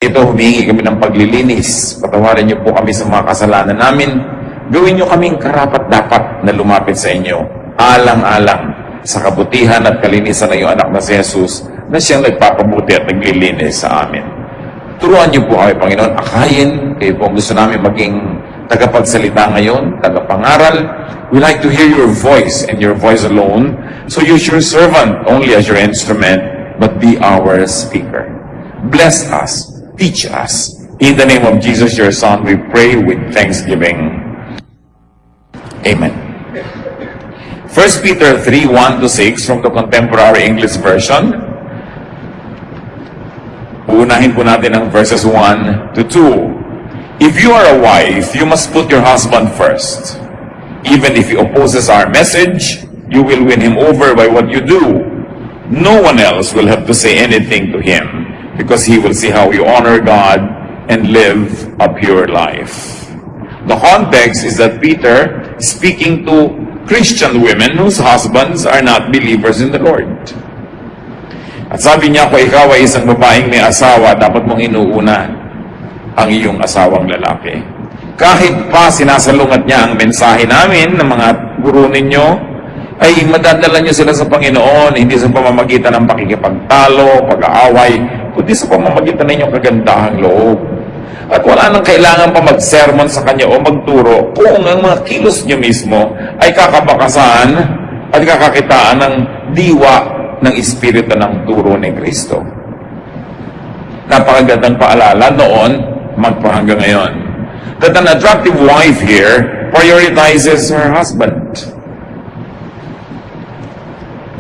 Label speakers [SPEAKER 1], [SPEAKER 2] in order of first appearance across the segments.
[SPEAKER 1] Ito, humingi kami ng paglilinis. Patawarin niyo po kami sa mga kasalanan namin. Gawin niyo kaming karapat-dapat na lumapit sa inyo. Alang-alang sa kabutihan at kalinisan ng iyong anak na si Jesus na siyang nagpapabuti at naglilinis sa amin. Turuan niyo po kami, Panginoon. Akayin, kayo po gusto namin maging tagapagsalita ngayon, tagapangaral. We like to hear your voice and your voice alone. So use your servant only as your instrument, but be our speaker. Bless us. Teach us. In the name of Jesus, your Son, we pray with thanksgiving. Amen. 1 Peter 3:1-6 from the Contemporary English Version. Uunahin po natin ang verses 1-2. If you are a wife, you must put your husband first. Even if he opposes our message, you will win him over by what you do. No one else will have to say anything to him, because he will see how you honor God and live a pure life. The context is that Peter is speaking to Christian women whose husbands are not believers in the Lord. At sabi niya, kung ikaw ay isang babaeng may asawa, dapat mong inuuna ang iyong asawang lalaki. Kahit pa sinasalungat niya ang mensahe namin ng mga guro ninyo, ay madadala niyo sila sa Panginoon, hindi sa pamamagitan ng pakikipagtalo, pag-aaway, kundi sa pamamagitan ng inyong kagandahang loob. At wala nang kailangan pa mag-sermon sa kanya o magturo kung ang mga kilos niyo mismo ay kakabakasan at kakakitaan ng diwa ng Espiritu ng turo ni Kristo. Napakagandang paalala noon, magpahanggang ngayon. That an attractive wife here prioritizes her husband.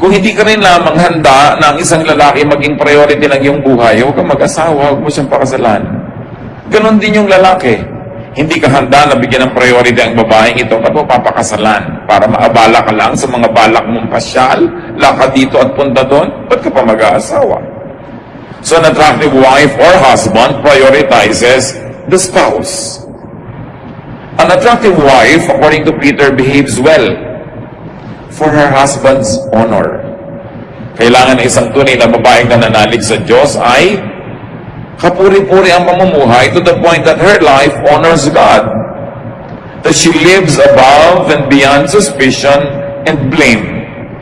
[SPEAKER 1] Kung hindi ka rin lamang handa na ang isang lalaki maging priority ng iyong buhay, huwag kang mag-asawa, huwag mo siyang pakasalan. Ganon din yung lalaki. Hindi ka handa na bigyan ng priority ang babaeng ito, ba't mo papakasalan? Para maabala ka lang sa mga balak mong pasyal, lakad dito at punta doon, ba't ka pa mag-aasawa? So an attractive wife or husband prioritizes the spouse. An attractive wife, according to Peter, behaves well for her husband's honor. Kailangan ng isang tunay na babaeng nananalig sa Diyos ay kapuri-puri ang pamumuhay to the point that her life honors God. That she lives above and beyond suspicion and blame,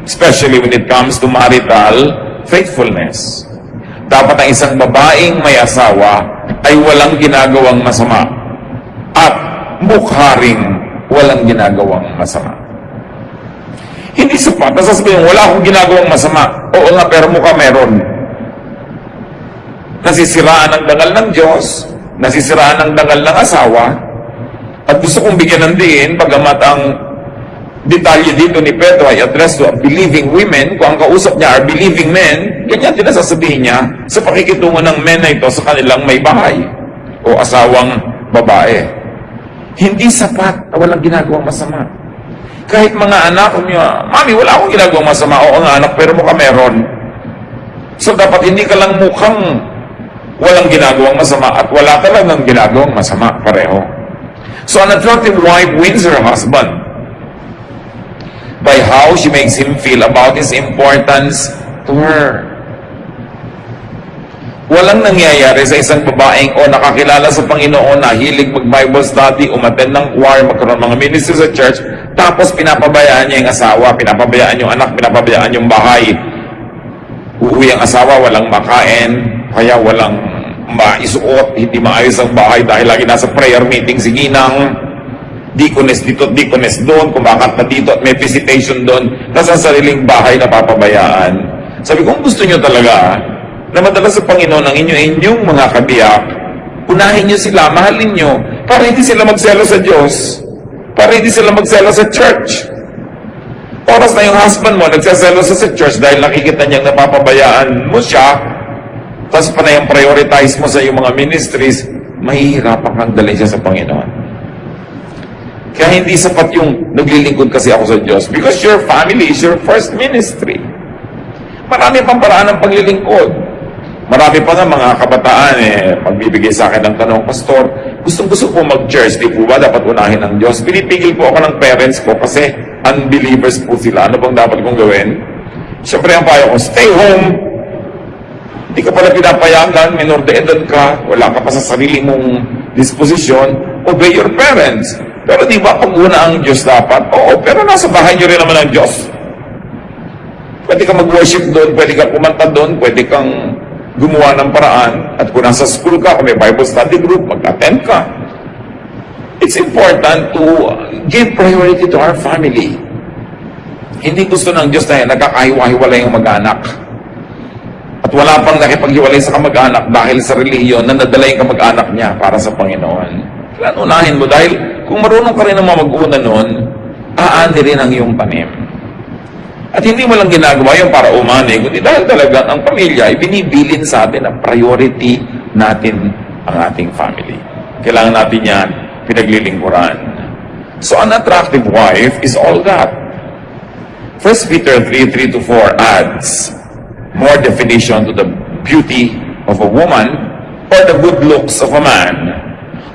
[SPEAKER 1] especially when it comes to marital faithfulness. Dapat ang isang babaeng may asawa ay walang ginagawang masama at mukha ring walang ginagawang masama. Hindi sapat na sasabihin, wala akong ginagawang masama. Oo nga, pero mukha meron. Nasisiraan ang dangal ng Diyos, nasisiraan ang dangal ng asawa, at gusto kong bigyan ng diin, pagamat ang detalye dito ni Pedro ay address to believing women, kung ang kausap niya are believing men, ganyan din nasasabihin niya sa pakikitungo ng men na ito sa kanilang may bahay o asawang babae. Hindi sapat na walang ginagawang masama. Kahit mga anak, Mami, wala akong ginagawang masama. Oo nga anak, pero mukha meron. So dapat hindi ka lang mukhang walang ginagawang masama at wala talagang ginagawang masama pareho. So an attractive wife wins her husband by how she makes him feel about his importance to her. Walang nangyayari sa isang babaeng o nakakilala sa Panginoon na hilig mag-Bible study, umattend ng choir, magkaroon mga ministry sa church, tapos pinapabayaan niya yung asawa, pinapabayaan yung anak, pinapabayaan yung bahay. Uuwi ang asawa, walang makain, kaya walang maisuot, hindi maayos ang bahay dahil lagi nasa prayer meeting si Ginang, dikones dito at dikones doon, kumakat na dito at may visitation doon, nasa sariling bahay na papabayaan. Sabi ko, kung gusto nyo talaga, na madala sa Panginoon ang inyong mga kabiyak, unahin nyo sila, mahalin nyo, para hindi sila magselo sa Diyos, para hindi sila magselo sa church. Oras na yung husband mo, nagsaselo sa church dahil nakikita niyang napapabayaan mo siya, tapos pa na yung prioritize mo sa iyong mga ministries, mahihirapan kang dalhin siya sa Panginoon. Kaya hindi sapat yung naglilingkod kasi ako sa Diyos, because your family is your first ministry. Marami pang paraan ng paglilingkod. Marami pa nga mga kabataan, magbibigay sa akin ng tanong, Pastor, gustong-gusto po mag-church, di po ba dapat unahin ng Diyos? Pinipigil po ako ng parents ko kasi unbelievers po sila. Ano bang dapat kong gawin? Siyempre ang payo ko, stay home. Hindi ka pala pinapayagan, minor de edad ka, wala ka pa sa sarili mong disposisyon, obey your parents. Pero di ba pag una ang Diyos dapat? Oo, pero nasa bahay niyo rin naman ang Diyos. Pwede ka mag-worship doon, pwede ka kumanta doon, pwede kang gumawa ng paraan. At kung nasa school ka, kung may Bible study group, mag-attend ka. It's important to give priority to our family. Hindi gusto ng Diyos na nagkakahiwa-hiwalay yung mag-anak. At wala pang nakipaghiwalay sa kamag-anak dahil sa relihiyon na nadala yung kamag-anak niya para sa Panginoon. Kailan unahin mo? Dahil kung marunong ka rin ang mga mag-una nun, aani rin ang iyong tanim. At hindi mo lang ginagawa yun para umani, kundi dahil talaga ang pamilya ay binibilin sa atin ang priority natin ang ating family. Kailangan natin yan pinaglilingkuran. So an attractive wife is all that. 1 Peter 3:3-4 adds more definition to the beauty of a woman or the good looks of a man.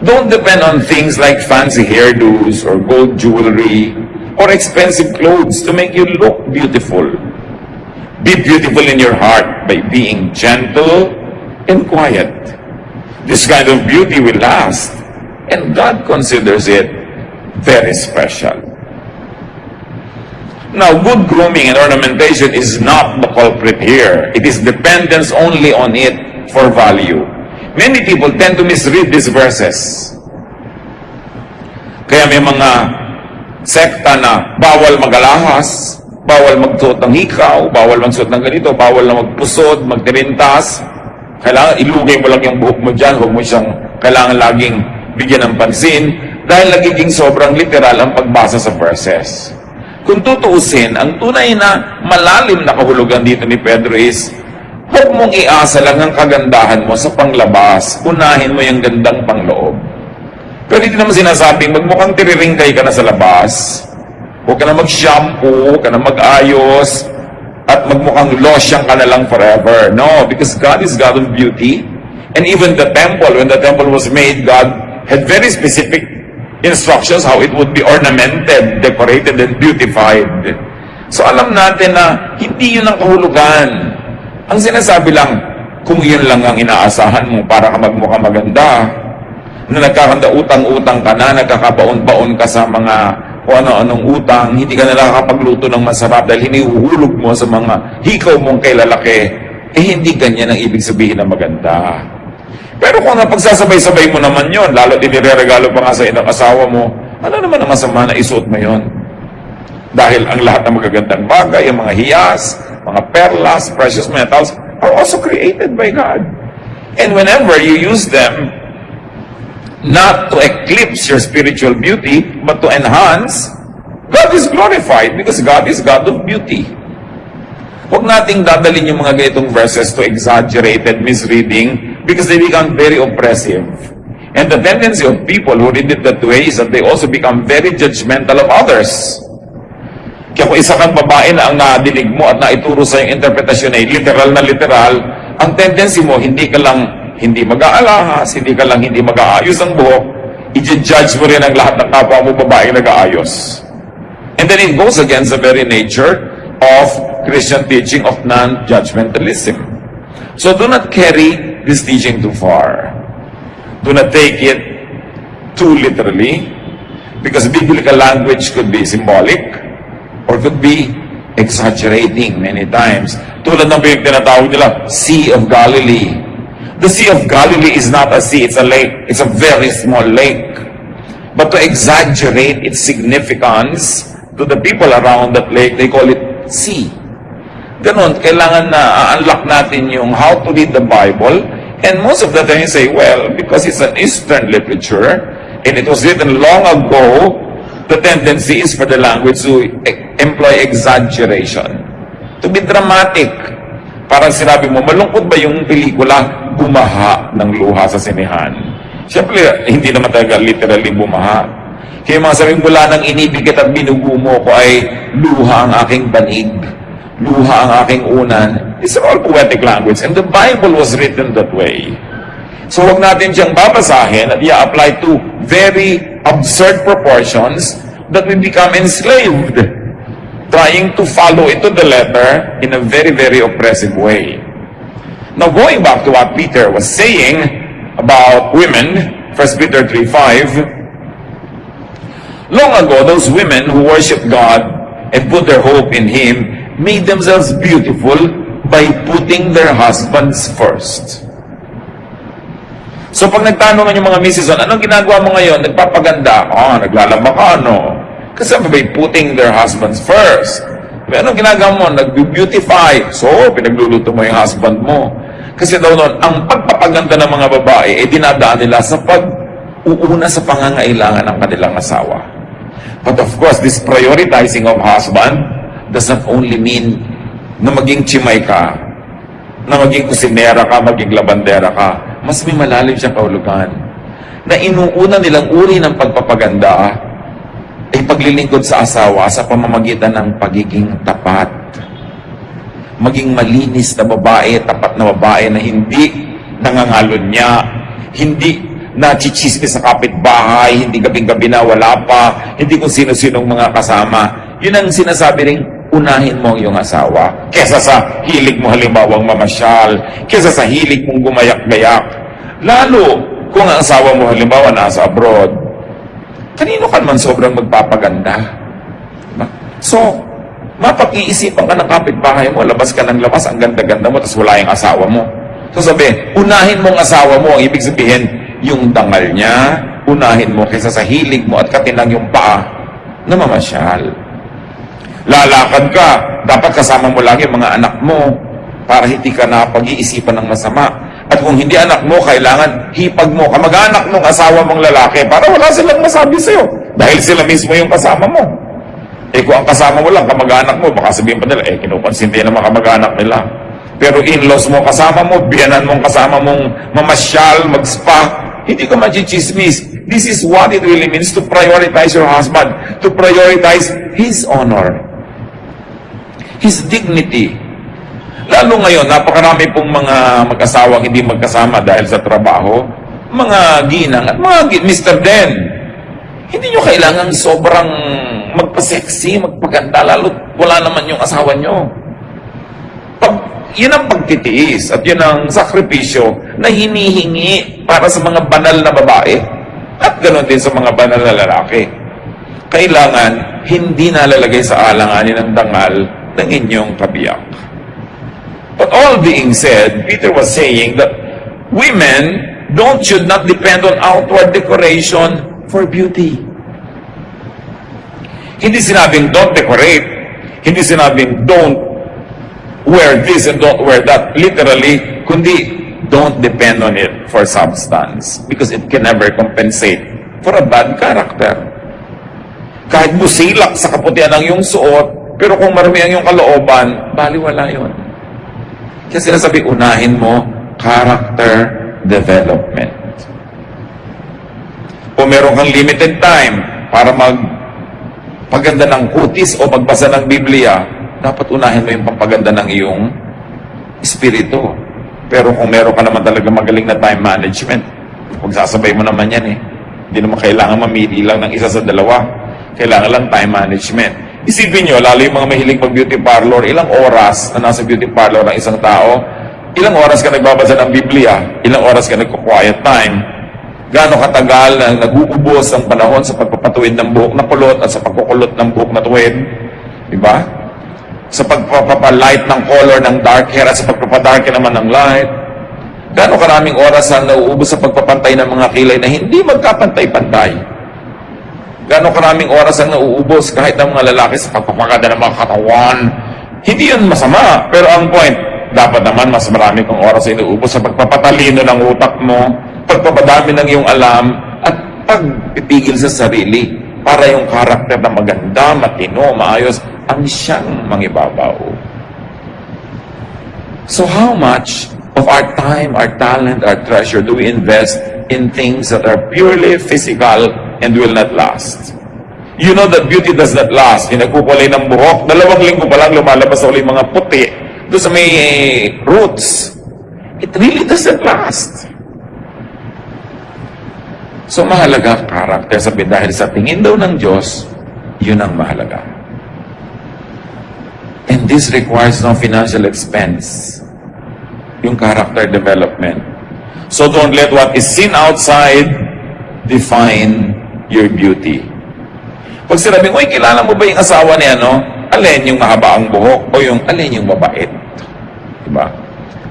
[SPEAKER 1] Don't depend on things like fancy hairdos or gold jewelry or expensive clothes to make you look beautiful. Be beautiful in your heart by being gentle and quiet. This kind of beauty will last, and God considers it very special. Now, good grooming and ornamentation is not the culprit here. It is dependence only on it for value. Many people tend to misread these verses. Kaya may mga sekta na bawal mag-alahas, bawal magsuot ng hikaw, bawal magsuot ng ganito, bawal na magpusod, magtirintas. Kailangan ilugay mo lang yung buhok mo dyan, huwag mo siyang kailangan laging bigyan ng pansin dahil nagiging sobrang literal ang pagbasa sa verses. Kung tutuusin, ang tunay na malalim na kahulugan dito ni Pedro is, huwag mong iasa lang ang kagandahan mo sa panglabas, unahin mo yung gandang pangloob. Pero dito naman sinasabing, magmukhang tiriringkay ka na sa labas, huwag ka na mag-shampoo, huwag ka na mag-ayos, at magmukhang losyang ka na lang forever. No, because God is God of beauty. And even the temple, when the temple was made, God had very specific instructions how it would be ornamented, decorated, and beautified. So alam natin na hindi yun ang kahulugan. Ang sinasabi lang, kung yun lang ang inaasahan mo para ka magmukha maganda, na nagkakanda utang-utang ka na, nagkakabaon-baon ka sa mga o ano-anong utang, hindi ka na nakakapagluto ng masarap dahil hinihuhulog mo sa mga hikaw mong kay lalaki, eh hindi ganyan ang ibig sabihin na maganda. Pero kung napagsasabay-sabay mo naman yon, lalo din nireregalo pa nga sa inang asawa mo, ano naman ang masama na isuot mo yon? Dahil ang lahat ng magagandang bagay, ang mga hiyas, mga perlas, precious metals, are also created by God. And whenever you use them, not to eclipse your spiritual beauty, but to enhance, God is glorified because God is God of beauty. Huwag nating dadalhin yung mga ganitong verses to exaggerated misreading because they become very oppressive. And the tendency of people who read it that way is that they also become very judgmental of others. Kaya kung isa kang babae na ang nadinig mo at naituro sa yung interpretasyon ay literal na literal, ang tendency mo, hindi ka lang hindi mag-aalahas, hindi ka lang hindi mag-aayos ang buhok, i-judge mo rin ang lahat ng kapwa mo babae nag-aayos. And then it goes against the very nature of Christian teaching of non-judgmentalism. So do not carry this teaching too far. Do not take it too literally, because biblical language could be symbolic or could be exaggerating many times. Tulad ng tinatawag nila, Sea of Galilee. The Sea of Galilee is not a sea, it's a lake. It's a very small lake. But to exaggerate its significance to the people around that lake, they call it sea. Ganon, kailangan na unlock natin yung how to read the Bible. And most of the time you say, well, because it's an Eastern literature, and it was written long ago, the tendency is for the language to employ exaggeration. To be dramatic. Parang sinabi mo, malungkot ba yung pelikula? Bumaha ng luha sa sinehan. Siyempre, hindi naman talaga literally bumaha. Kaya mga sabing mula ng inibigit at binugo mo ko ay luha ang aking banig. Luha ang aking unan. It's all poetic language. And the Bible was written that way. So huwag natin siyang babasahin at i-apply to very absurd proportions that we become enslaved, trying to follow it to the letter in a very, very oppressive way. Now, going back to what Peter was saying about women, 1 Peter 3:5, long ago, those women who worshiped God and put their hope in Him made themselves beautiful by putting their husbands first. So pag nagtanungan yung mga misis, anong ginagawa mo ngayon? Nagpapaganda. Naglalaba ka, ano? Kasi by putting their husbands first. Anong ginagawa mo? Nag-beautify. So, pinagluluto mo yung husband mo. Kasi daw noon, ang pagpapaganda ng mga babae ay dinadaan nila sa pag-uuna sa pangangailangan ng kanilang asawa. But of course, this prioritizing of husband does not only mean na maging chimay ka, na maging kusinera ka, maging labandera ka. Mas may malalim siyang kahulugan. Na inuuna nilang uri ng pagpapaganda ay paglilingkod sa asawa sa pamamagitan ng pagiging tapat. Maging malinis na babae, tapat na babae na hindi nangangalon niya, hindi nachichismis sa kapitbahay, hindi gabing-gabi na wala pa, hindi kung sino-sinong mga kasama. Yun ang sinasabi rin, unahin mo ang iyong asawa. Kesa sa hilig mo halimbawang mamasyal, kesa sa hilig mong gumayak-gayak. Lalo kung ang asawa mo halimbawa nasa abroad, kanino ka man sobrang magpapaganda? Diba? So, mapag-iisipan ka ng kapitbahay mo, labas ka ng labas, ang ganda-ganda mo, tapos wala yung asawa mo. So sabi, unahin mong asawa mo, ang ibig sabihin, yung dangal niya, unahin mo kaysa sa hilig mo at katinang yung paa na mamasyal. Lalakad ka, dapat kasama mo lagi mga anak mo para hindi ka na pag-iisipan ng masama. At kung hindi anak mo, kailangan hipag mo, kamag-anak ng asawa mong lalaki para wala silang masabi sa'yo. Dahil sila mismo yung kasama mo. Kung ang kasama mo lang, kamag-anak mo, baka sabihin pa nila, kinukonsinti naman kamag-anak nila. Pero in-laws mo kasama mo, biyanan mong kasama mong mamasyal, mag-spa, hindi ka magchichismis. This is what it really means to prioritize your husband, to prioritize his honor, his dignity. Lalo ngayon, napakarami pong mga mag-asawang hindi magkasama dahil sa trabaho, mga ginang at mga Mr. Den. Hindi nyo kailangan sobrang magpa-sexy, magpaganda, lalo wala naman yung asawa nyo. Yun ang pagtitiis at yun ang sakripisyo na hinihingi para sa mga banal na babae at ganoon din sa mga banal na lalaki. Kailangan hindi nalalagay sa alanganin ng dangal ng inyong kabiyak. But all being said, Peter was saying that women should not depend on outward decoration for beauty. Hindi sinabing don't decorate. Hindi sinabing don't wear this and don't wear that. Literally, kundi don't depend on it for substance because it can never compensate for a bad character. Kahit busilak sa kaputian ng iyong suot, pero kung marami ang iyong kalooban, baliwala yun. Kasi sinasabi, unahin mo character development. Kung meron kang limited time para magpaganda ng kutis o magbasa ng Biblia, dapat unahin mo yung pampaganda ng iyong espiritu. Pero kung meron ka naman talaga magaling na time management, magsasabay mo naman yan eh. Hindi naman kailangan mamili lang ng isa sa dalawa. Kailangan lang time management. Isipin nyo, lalo yung mga mahilig mag-beauty parlor, ilang oras na nasa beauty parlor ang isang tao, ilang oras ka nagbabasa ng Biblia, ilang oras ka nagko-quiet time, gaano katagal na nag-uubos ang panahon sa pagpapatuwid ng buhok na kulot at sa pagkukulot ng buhok na tuwid. Diba? Sa pagpapalight ng color ng dark hair at sa pagpapadark naman ng light. Gaano karaming oras ang nauubos sa pagpapantay ng mga kilay na hindi magkapantay-pantay. Gaano karaming oras ang nauubos kahit ng mga lalaki sa pagpapaganda ng mga katawan. Hindi yun masama. Pero ang point, dapat naman mas marami kang oras ay nauubos sa pagpapatalino ng utak mo, pagpapadami ng iyong alam, at pagpipigil sa sarili para yung karakter na maganda, matino, maayos, ang siyang mangibabaw. So how much of our time, our talent, our treasure do we invest in things that are purely physical and will not last? You know that beauty does not last. Yung nagkukulay ng buhok, 2 linggo pa lang lumalabas sa ulit mga puti doon sa may roots. It really doesn't last. So mahalaga karakter, sabi, dahil sa tingin daw ng Diyos, yun ang mahalaga. And this requires no financial expense. yung character development. So don't let what is seen outside define your beauty. Pag sinabing, uy, kilala mo ba yung asawa ni ano? Alin yung mahaba ang buhok o yung alin yung mabait? Diba?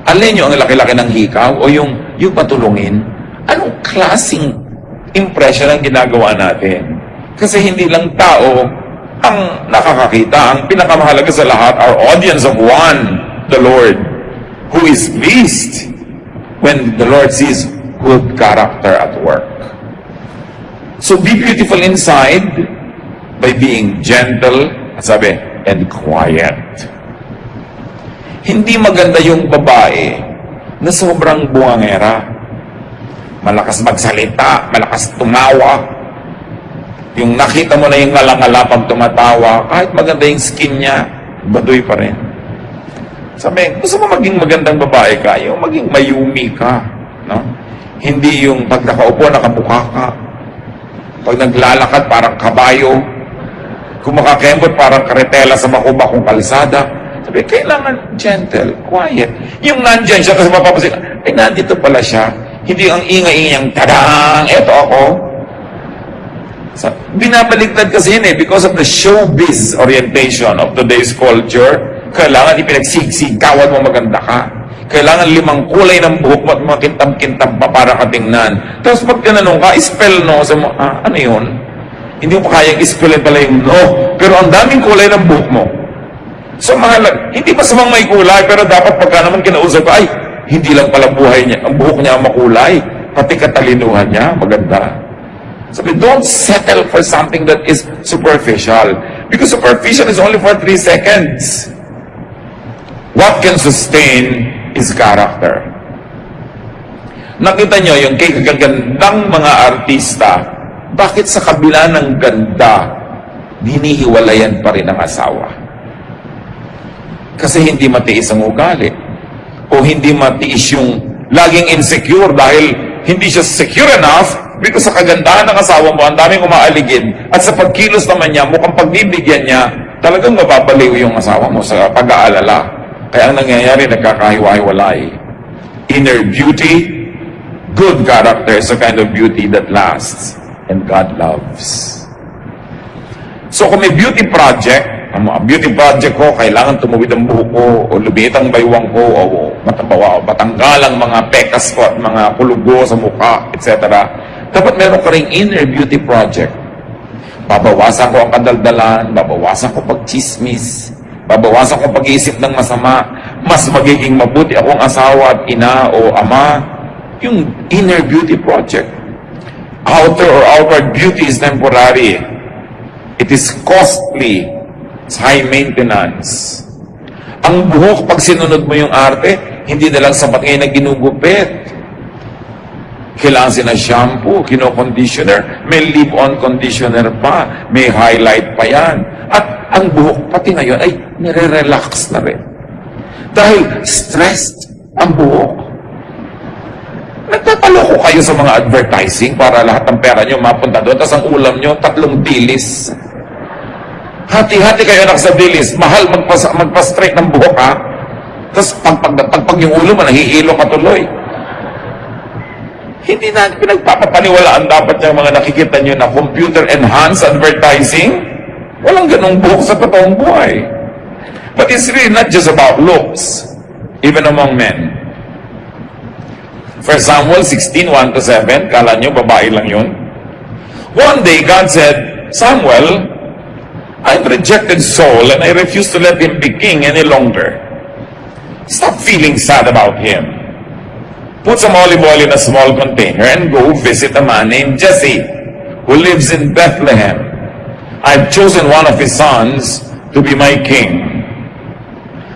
[SPEAKER 1] Alin yung ang laki-laki ng hikaw o yung patulungin? Anong klaseng impression ang ginagawa natin? Kasi hindi lang tao ang nakakakita. Ang pinakamahalaga sa lahat, our audience of one, the Lord, who is pleased when the Lord sees good character at work. So be beautiful inside by being gentle, sabi, and quiet. Hindi maganda yung babae na sobrang buwangera. Malakas magsalita, malakas tumawa. Yung nakita mo na yung ngala-ngala pag tumatawa, kahit maganda yung skin niya, baduy pa rin. Sabi, gusto mo maging magandang babae ka, yung maging mayumi ka. No? Hindi yung pag nakaupo, nakabuka ka. Pag naglalakad, parang kabayo. Kung makakembot, parang karetela sa makubakong kalsada. Sabi, kailangan gentle, quiet. Yung nandyan siya, kasi mapapasin, ay nandito pala siya. Hindi ang ingay-ingayang, tadang, eto ako. Binabaligtad kasi yun because of the showbiz orientation of today's culture. Kailangan ipinagsigsigawan mo maganda ka. Kailangan 5 kulay ng buhok mo at makintab-kintab pa para katingnan. Tapos pag tinanong ka, spell no, sa mo, ano yun? Hindi mo pa kayang spellin pala yung no. Pero ang daming kulay ng buhok mo. So mahalaga, hindi pa samang may kulay, pero dapat pagka naman kinausap ka, ay, hindi lang pala buhay niya, ang buhok niya makulay, pati katalinuhan niya, maganda. Sabi, don't settle for something that is superficial. Because superficial is only for 3 seconds. What can sustain is character. Nakita nyo yung kagagandang mga artista, bakit sa kabila ng ganda, hinihiwalayan pa rin ang asawa? Kasi hindi matiis ang ugali. O hindi matiis yung laging insecure dahil hindi siya secure enough because sa kagandahan ng asawa mo, ang daming umaaligid. At sa pagkilos naman niya, mukhang pagbibigyan niya, talagang mababaliw yung asawa mo sa pag-aalala. Kaya ang nangyayari, nagkakahiwa-hiwalay. Inner beauty, good character is a kind of beauty that lasts. And God loves. So kung may beauty project, ang mga beauty project ko, kailangan tumuwid ang buhok ko, o lumiit ang baywang ko, o matanggal ang mga pekas ko at mga kulugo sa mukha, etc. Dapat meron ka ring inner beauty project. Babawasan ko ang kadaldalan, babawasan ko pagchismis, babawasan ko pag-iisip ng masama, mas magiging mabuti akong asawa at ina o ama. Yung inner beauty project. Outer or outward beauty is temporary. It is costly. It's high maintenance. Ang buhok, pag sinunod mo yung arte, hindi na lang sapat ngayon na ginugupit. Kailangan sina shampoo, kino-conditioner, may leave-on conditioner pa, may highlight pa yan. At ang buhok, pati ngayon, ay nire-relax na rin. Dahil stressed ang buhok. Nagtataloko kayo sa mga advertising para lahat ng pera nyo mapunta doon, tapos ang ulam nyo, 3 dilis. Hati-hati kayo anak sa dilis, mahal magpa-straight ng buhok ha. Tapos pag yung ulo mo, nahihilo ka tuloy. Hindi na pinagpapapaniwalaan dapat yung mga nakikita nyo na computer-enhanced advertising. Walang ganong buhok sa totoong buhay. But it's really not just about looks, even among men. 1 Samuel 16:1-7, kala nyo babae lang yun? One day, God said, Samuel, I've rejected Saul and I refuse to let him be king any longer. Stop feeling sad about him. Put some olive oil in a small container and go visit a man named Jesse who lives in Bethlehem. I've chosen one of his sons to be my king.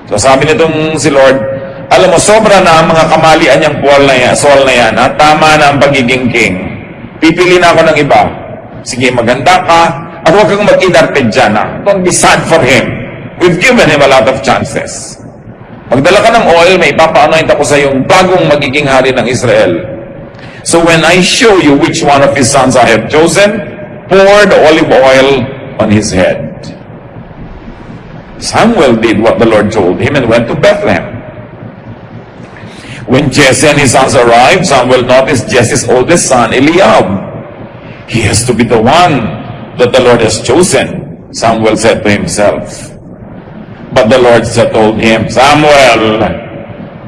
[SPEAKER 1] So sabi nitong si Lord, alam mo, sobra na ang mga kamalian niyang Saul na yan, at tama na ang pagiging king. Pipili na ako ng iba. Sige, maganda ka, at huwag kang mag-inarpid dyan. Don't be sad for him. We've given him a lot of chances. Magdala ka ng oil, may ipapa-anoint ako sa yung bagong magiging hari ng Israel. So when I show you which one of his sons I have chosen, pour the olive oil on his head. Samuel did what the Lord told him and went to Bethlehem. When Jesse and his sons arrived, Samuel noticed Jesse's oldest son, Eliab. He has to be the one that the Lord has chosen, Samuel said to himself. But the Lord told him, Samuel,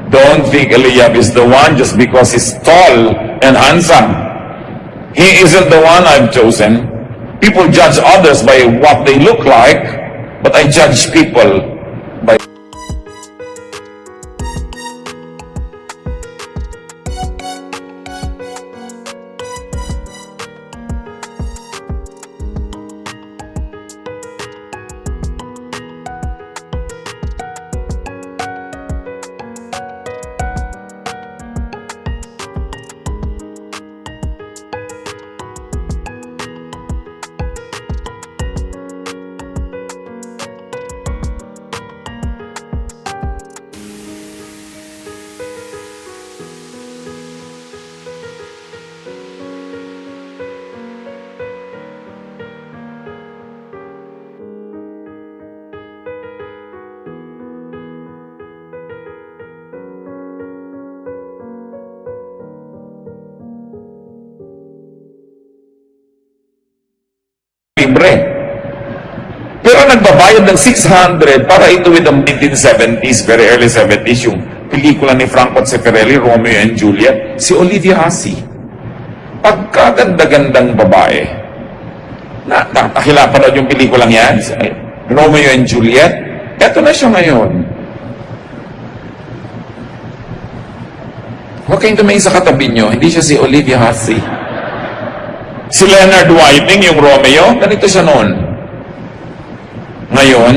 [SPEAKER 1] don't think Eliab is the one just because he's tall and handsome. He isn't the one I've chosen. People judge others by what they look like, but I judge people by libre. Pero nagbabayad ng 600 para ito with the 1970s, very early 70s, yung pelikula ni Franco Zeffirelli, Romeo and Juliet, si Olivia Hussey. Pagkaganda-gandang babae. Nakakila pa yung pelikulang yan, Romeo and Juliet. Eto na siya ngayon. Huwag kayong tumingin sa katabi nyo, hindi siya si Olivia Hussey. Si Leonard Whiting, yung Romeo, ganito siya noon. Ngayon,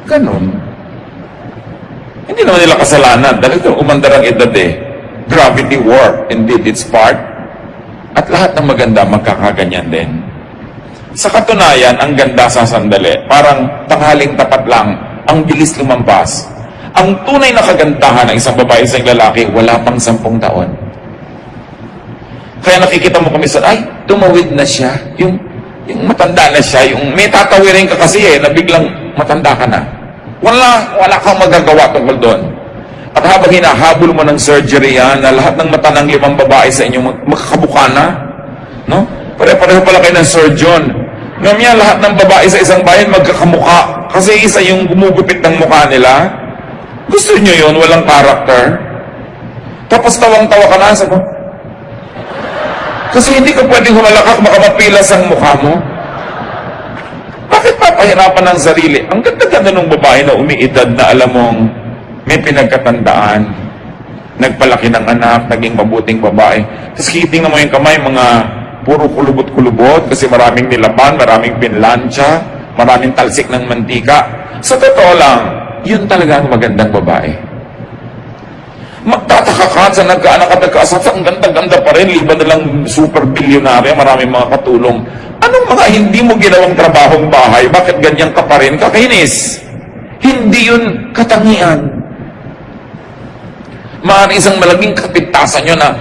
[SPEAKER 1] ganun. Hindi naman nila kasalanan. Dahil ito, umandar ang edad eh. Gravity work, indeed, its part. At lahat ng maganda, magkakaganyan din. Sa katunayan, ang ganda sa sandali. Parang tanghaling tapat lang, ang bilis lumampas. Ang tunay na kagandahan ng isang babae sa isang lalaki, wala pang 10 taon. Kaya nakikita mo kami sa, ay, tumawid na siya. Yung matanda na siya. Yung may tatawirin ka kasi na biglang matanda ka na. Wala kang magagawa tungkol doon. At habang hinahabol mo ng surgery yan, na lahat ng mata ng 5 babae sa inyo magkakabuka na, no? Pare-pareho pala kayo ng surgeon. Ngayon, lahat ng babae sa isang bayan magkakamuka. Kasi isa yung gumugupit ng mukha nila. Gusto nyo yun, walang character. Tapos tawang-tawa ka na, sabi mo, kasi hindi ka pwedeng humalakak, makamapilas ang mukha mo. Bakit papahirapan ng sarili? Ang ganda-ganda ng babae na umiidad na alam mong may pinagkatandaan, nagpalaki ng anak, naging mabuting babae. Tapos kiting mo yung kamay, mga puro kulubot-kulubot, kasi maraming nilaban, maraming pinlansya, maraming talsik ng mantika. Sa totoo lang, yun talaga ang magandang babae. Magtataka ka sa nagkaanak at nagkaasat, ang ganda-ganda pa rin, liban na lang super bilyonarya, maraming mga katulong. Anong mga hindi mo ginawang trabahong bahay? Bakit ganyan ka pa rin? Kakainis. Hindi yun katangian. Maaaring isang malaking kapintasan nyo na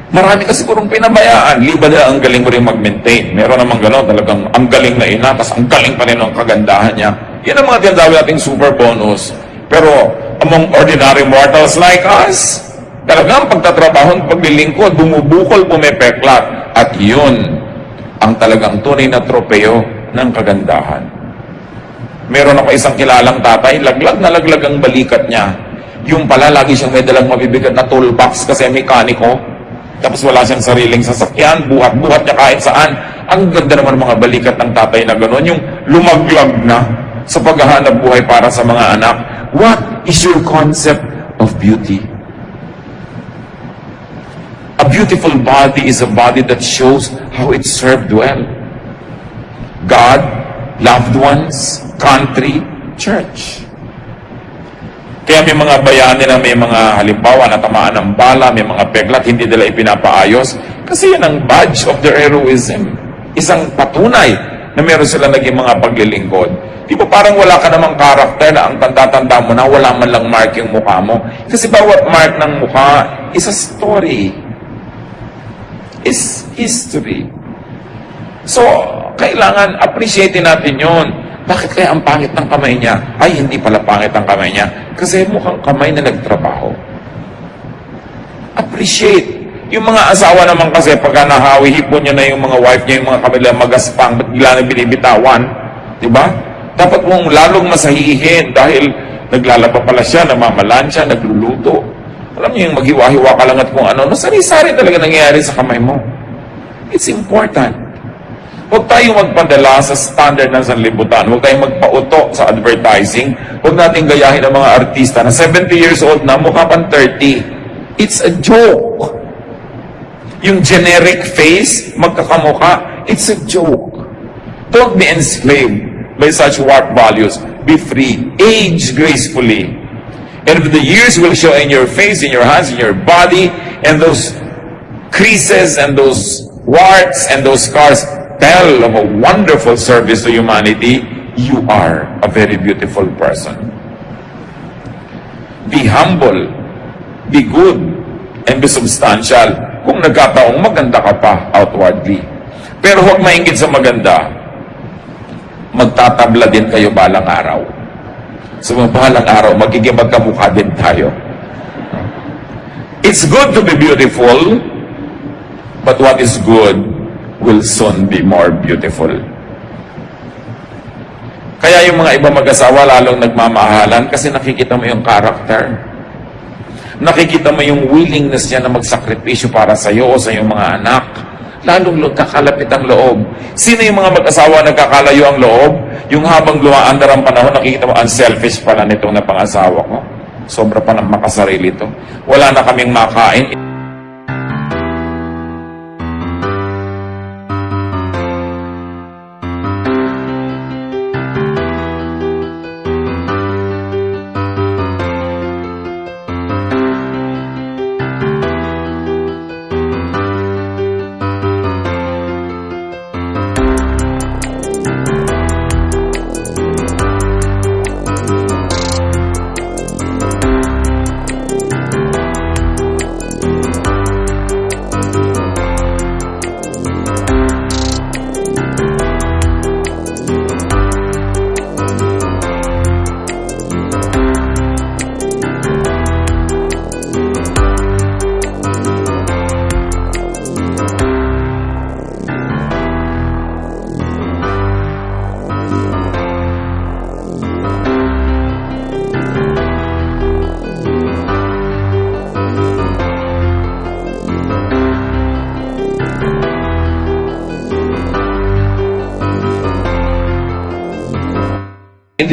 [SPEAKER 1] marami kasi sigurong pinabayaan. Liban na ang galing mo rin mag-maintain. Meron namang gano'n, talagang ang galing na ina, tapos ang galing pa rin ang kagandahan niya. Yan ang mga tinatawag nating super bonus. Pero among ordinary mortals like us, talagang pagtatrabaho, paglilingkod, bumubukol, pumepeklat. At yun ang talagang tunay na tropeo ng kagandahan. Meron ako isang kilalang tatay, laglag na laglag ang balikat niya. Yung pala, lagi siyang may dalang mabibigat na toolbox kasi mekaniko. Tapos wala siyang sariling sasakyan, buhat-buhat niya kahit saan. Ang ganda naman mga balikat ng tatay na gano'n, yung lumaglag na sa paghahanap buhay para sa mga anak. What is your concept of beauty? A beautiful body is a body that shows how it served well. God, loved ones, country, church. Kaya may mga bayani na may mga halimbawa na tamaan ng bala, may mga peklat, hindi nila ipinapaayos. Kasi yan ang badge of their heroism. Isang patunay na meron sila naging mga paglilingkod. Di ba parang wala ka namang karakter na ang tanda-tanda mo na wala man lang mark yung mukha mo? Kasi bawat mark ng mukha is a story. Is history. So, kailangan appreciate natin yon. Bakit kaya ang pangit ng kamay niya? Ay, hindi pala pangit ang kamay niya. Kasi mukhang kamay na nagtrabaho. appreciate. Yung mga asawa naman kasi, pagka nahawi, hipon niya na yung mga wife niya, yung mga kabilang magaspang, ba't bigla na binibitawan? Diba? Dapat mong lalong masahihin dahil naglalaba pala siya, namamalansya, nagluluto. Alam niyo yung maghiwa-hiwa ka lang at kung ano, nasari-sari talaga nangyayari sa kamay mo. It's important. Huwag tayong magpadala sa standard ng sanlibutan. Huwag tayong magpauto sa advertising. Huwag natin gayahin ang mga artista na 70 years old na, mukha pang 30. It's a joke. Yung generic face, magkakamukha, it's a joke. Don't be enslaved by such warped values. Be free. Age gracefully. And if the years will show in your face, in your hands, in your body, and those creases and those warts and those scars tell of a wonderful service to humanity, you are a very beautiful person. Be humble, be good, and be substantial. Kung nagkataong maganda ka pa outwardly. Pero huwag maingit sa maganda, magtatabla din kayo balang araw. Sa mga balang araw, magiging magkamukha din tayo. It's good to be beautiful, but what is good will soon be more beautiful. Kaya yung mga ibang mag-asawa lalong nagmamahalan kasi nakikita mo yung character. Nakikita mo yung willingness niya na magsakripisyo para sa iyo o sa iyong mga anak. Lalong kakalapit ang loob. Sino yung mga mag-asawa nagkakalayo ang loob? Yung habang lumaandar ang panahon, nakikita mo, unselfish pala nitong na pang-asawa ko. Sobra pa ng makasarili to. Wala na kaming makain.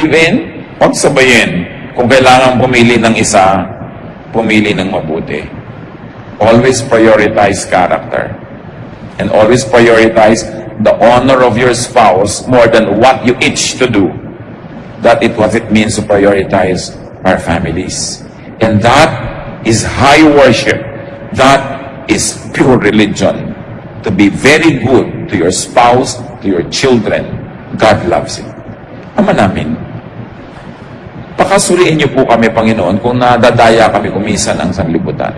[SPEAKER 1] Livin, huwag sabayin. Kung kailangan pumili ng isa, pumili ng mabuti. Always prioritize character. And always prioritize the honor of your spouse more than what you itch to do. That is what it means to prioritize our families. And that is high worship. That is pure religion. To be very good to your spouse, to your children. God loves you. Ama namin, pakasuriin niyo po kami, Panginoon, kung nadadaya kami kumisan ang sanlibutan.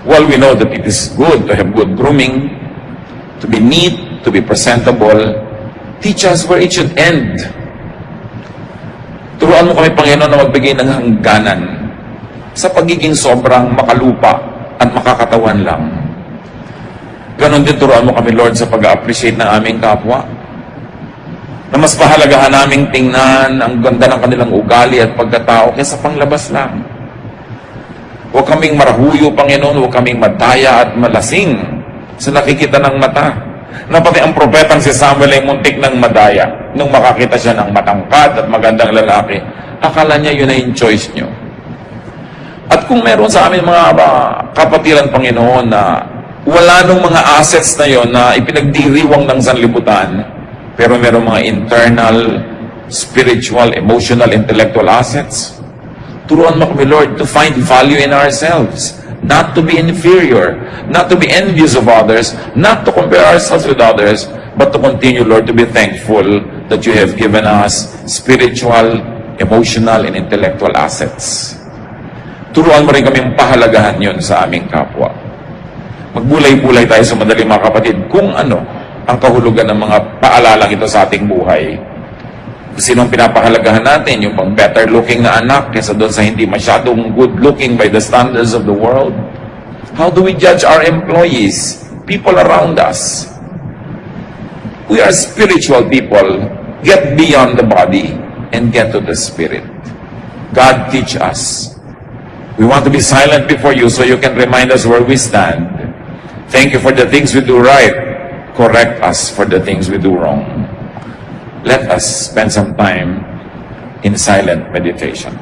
[SPEAKER 1] Well, we know that it is good to have good grooming, to be neat, to be presentable. Teach us where it should end. Turuan mo kami, Panginoon, na magbigay ng hangganan sa pagiging sobrang makalupa at makakatawan lang. Ganon din turuan mo kami, Lord, sa pag-appreciate ng aming kapwa, na mas pahalagahan naming tingnan ang ganda ng kanilang ugali at pagkatao kaysa panglabas lang. Huwag kaming marahuyo, Panginoon, huwag kaming madaya at malasing sa nakikita ng mata. Na pati ang propetang si Samuel ay muntik ng madaya nung makakita siya ng matangkad at magandang lalaki. Akala niya yun ay yung choice niyo. At kung meron sa amin mga kapatiran, Panginoon, na wala nung mga assets na yon na ipinagdiriwang ng sanlibutan, pero meron mga internal, spiritual, emotional, intellectual assets. Turuan mo kami, Lord, to find value in ourselves. Not to be inferior. Not to be envious of others. Not to compare ourselves with others. But to continue, Lord, to be thankful that you have given us spiritual, emotional, and intellectual assets. Turuan mo rin kami pahalagahan yun sa aming kapwa. Magbulay-bulay tayo sa madali, mga kapatid, kung ano ang kahulugan ng mga paalalang ito sa ating buhay. Sinong pinapahalagahan natin? Yung pang better looking na anak kaysa doon sa hindi masyadong good looking by the standards of the world? How do we judge our employees? People around us. We are spiritual people. Get beyond the body and get to the spirit. God teach us. We want to be silent before you so you can remind us where we stand. Thank you for the things we do right. Correct us for the things we do wrong. Let us spend some time in silent meditation.